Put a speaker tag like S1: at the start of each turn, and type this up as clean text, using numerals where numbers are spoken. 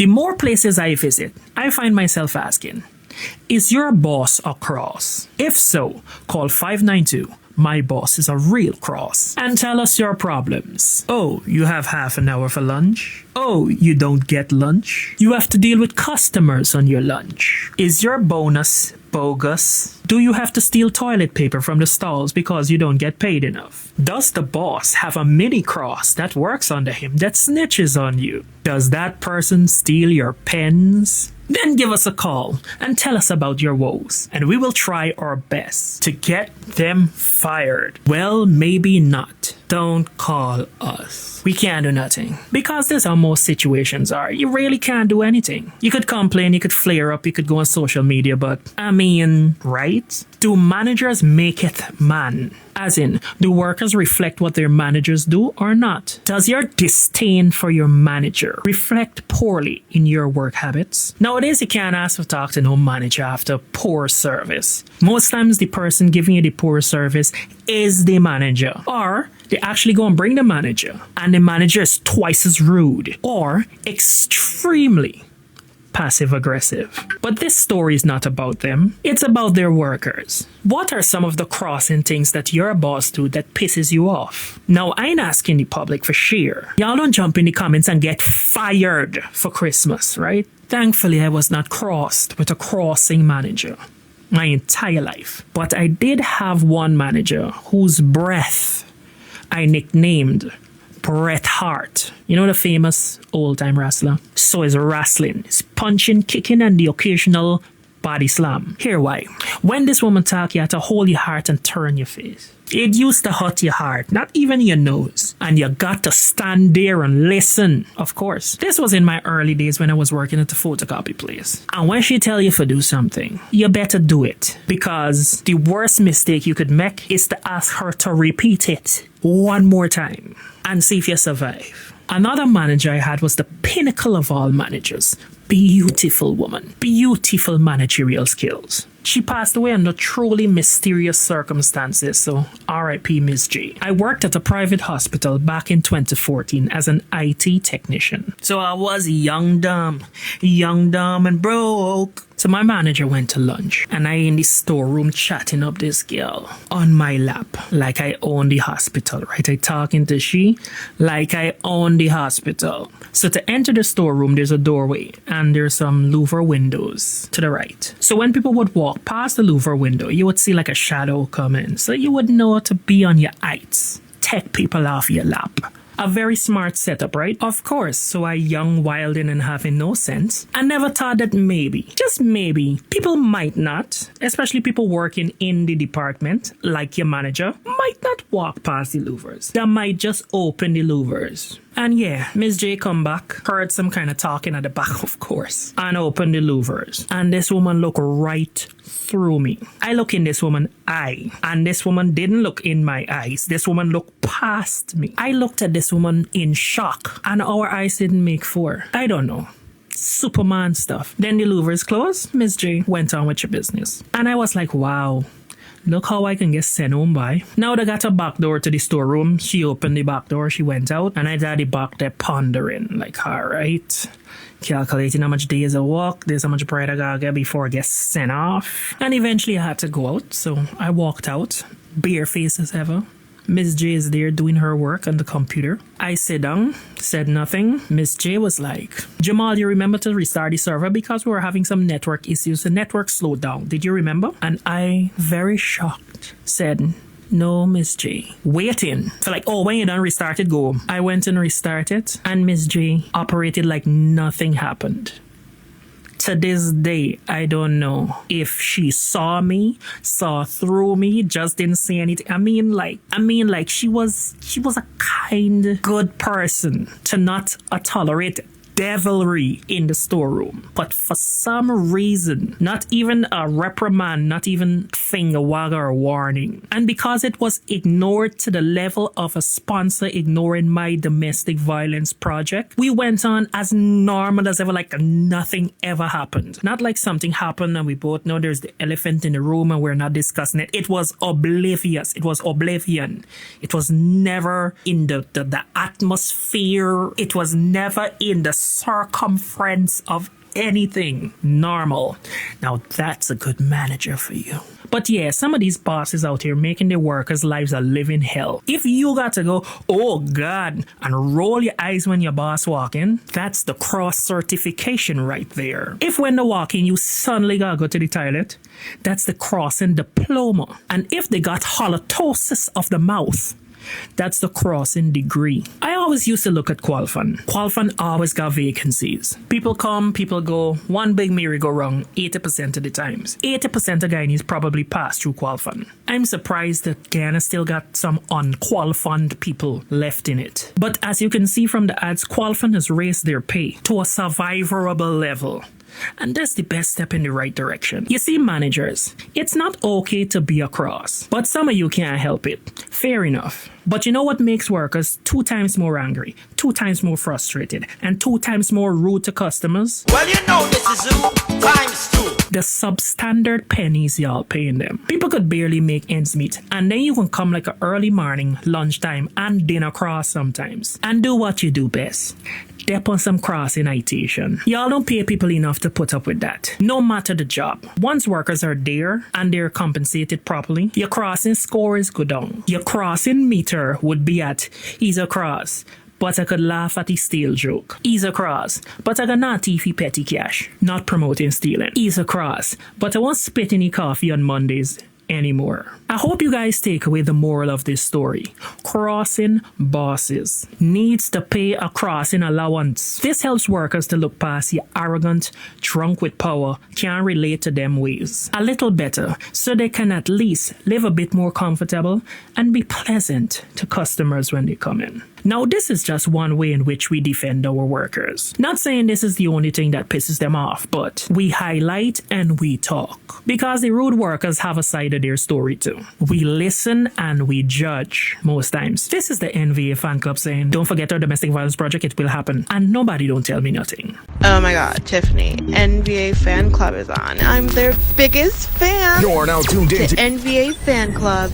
S1: The more places I visit, I find myself asking, is your boss a cross? If so, call 592. My boss is a real cross. And tell us your problems. Oh, you have half an hour for lunch? Oh, you don't get lunch? You have to deal with customers on your lunch. Is your bonus bogus? Do you have to steal toilet paper from the stalls because you don't get paid enough? Does the boss have a mini cross that works under him that snitches on you? Does that person steal your pens? Then give us a call and tell us about your woes, and we will try our best to get them fired. Well, maybe not. Don't call us. We can't do nothing. Because that's how most situations are. You really can't do anything. You could complain, you could flare up, you could go on social media, but I mean, right? Do managers make it man? As in, do workers reflect what their managers do or not? Does your disdain for your manager reflect poorly in your work habits? Nowadays, you can't ask to talk to no manager after poor service. Most times, the person giving you the poor service is the manager. Or they actually go and bring the manager, and the manager is twice as rude or extremely passive aggressive. But this story is not about them. It's about their workers. What are some of the crossing things that your boss do that pisses you off? Now, I ain't asking the public for share. Y'all don't jump in the comments and get fired for Christmas, right? Thankfully, I was not crossed with a crossing manager my entire life. But I did have one manager whose breath I nicknamed Bret Hart. You know the famous old-time wrestler? So is wrestling. It's punching, kicking, and the occasional body slam. Here why. When this woman talk, you have to hold your heart and turn your face. It used to hurt your heart, not even your nose. And you got to stand there and listen. Of course. This was in my early days when I was working at the photocopy place. And when she tell you to do something, you better do it. Because the worst mistake you could make is to ask her to repeat it one more time and see if you survive. Another manager I had was the pinnacle of all managers. Beautiful woman. Beautiful managerial skills. She passed away under truly mysterious circumstances, so R.I.P. Ms. J. I worked at a private hospital back in 2014 as an IT technician. So I was young, dumb and broke. So my manager went to lunch, and I in the storeroom chatting up this girl on my lap, like I own the hospital, right? I talking to she like I own the hospital. So to enter the storeroom, there's a doorway, and there's some louver windows to the right. So when people would walk past the louver window, you would see like a shadow come in. So you would know to be on your heights, take people off your lap. A very smart setup, right? Of course. So I young, wilding, and having no sense. I never thought that maybe, just maybe, people might not, especially people working in the department, like your manager, might not walk past the louvers. They might just open the louvers. And yeah, Ms. J come back, heard some kind of talking at the back, of course, and opened the louvers. And this woman looked right through me. I look in this woman's eye, and this woman didn't look in my eyes. This woman looked past me. I looked at this woman in shock, and our eyes didn't make four. I don't know. Superman stuff. Then the louvers closed. Ms. J went on with your business. And I was like, wow. Look how I can get sent home by. Now they got a back door to the storeroom. She opened the back door, she went out, and I had the back there pondering, like, all right, calculating how much days I walk, there's how much bread I gotta get before I get sent off. And eventually I had to go out, so I walked out, bare face as ever. Miss J is there doing her work on the computer. I sat down, said nothing. Miss J was like, Jamal, you remember to restart the server because we were having some network issues. The network slowed down. Did you remember? And I, very shocked, said, no, Miss J. Waiting for like, oh, when you done restarted, go. I went and restarted, and Miss J operated like nothing happened. To this day, I don't know if she saw me, saw through me, just didn't say anything. I mean, like she was a kind, good person to not tolerate devilry in the storeroom. But for some reason, not even a reprimand, not even finger wag or a warning. And because it was ignored to the level of a sponsor ignoring my domestic violence project, we went on as normal as ever, like nothing ever happened. Not like something happened and we both know there's the elephant in the room and we're not discussing it. It was oblivious. It was oblivion. It was never in the atmosphere. It was never in the circumference of anything normal. Now that's a good manager for you. But yeah, some of these bosses out here making their workers' lives a living hell. If you got to go, oh God, and roll your eyes when your boss walk in, that's the cross certification right there. If when they walk in, you suddenly gotta go to the toilet, that's the crossing diploma. And if they got halitosis of the mouth, that's the crossing degree. I always used to look at Qualfon. Qualfon always got vacancies. People come, people go. One big merry-go-round 80% of the times. 80% of Guyanese probably pass through Qualfon. I'm surprised that Guyana still got some unqualified people left in it. But as you can see from the ads, Qualfon has raised their pay to a survivable level. And that's the best step in the right direction. You see, managers, it's not okay to be a cross, but some of you can't help it. Fair enough. But you know what makes workers 2 times more angry, 2 times more frustrated, and 2 times more rude to customers?
S2: Well, you know this is who times 2.
S1: The substandard pennies y'all paying them. People could barely make ends meet, and then you can come like an early morning, lunchtime, and dinner cross sometimes, and do what you do best. Step on some crossing itation. Y'all don't pay people enough to put up with that. No matter the job. Once workers are there and they're compensated properly, your crossing scores go down. Your crossing meter would be at he's a cross, but I could laugh at his steal joke. He's a cross, but I got not thiefy petty cash. Not promoting stealing. He's a cross, but I won't spit any coffee on Mondays anymore. I hope you guys take away the moral of this story. Crossing bosses needs to pay a crossing allowance. This helps workers to look past your arrogant, drunk with power, can't relate to them ways a little better, so they can at least live a bit more comfortable and be pleasant to customers when they come in. Now, this is just one way in which we defend our workers. Not saying this is the only thing that pisses them off, but we highlight and we talk. Because the rude workers have a side of their story too. We listen and we judge most times. This is the NVA fan club saying, don't forget our domestic violence project, it will happen. And nobody don't tell me nothing.
S3: Oh my god, Tiffany, NVA fan club is on. I'm their biggest fan.
S4: You're now tuned in
S3: to
S4: to
S3: NVA fan club.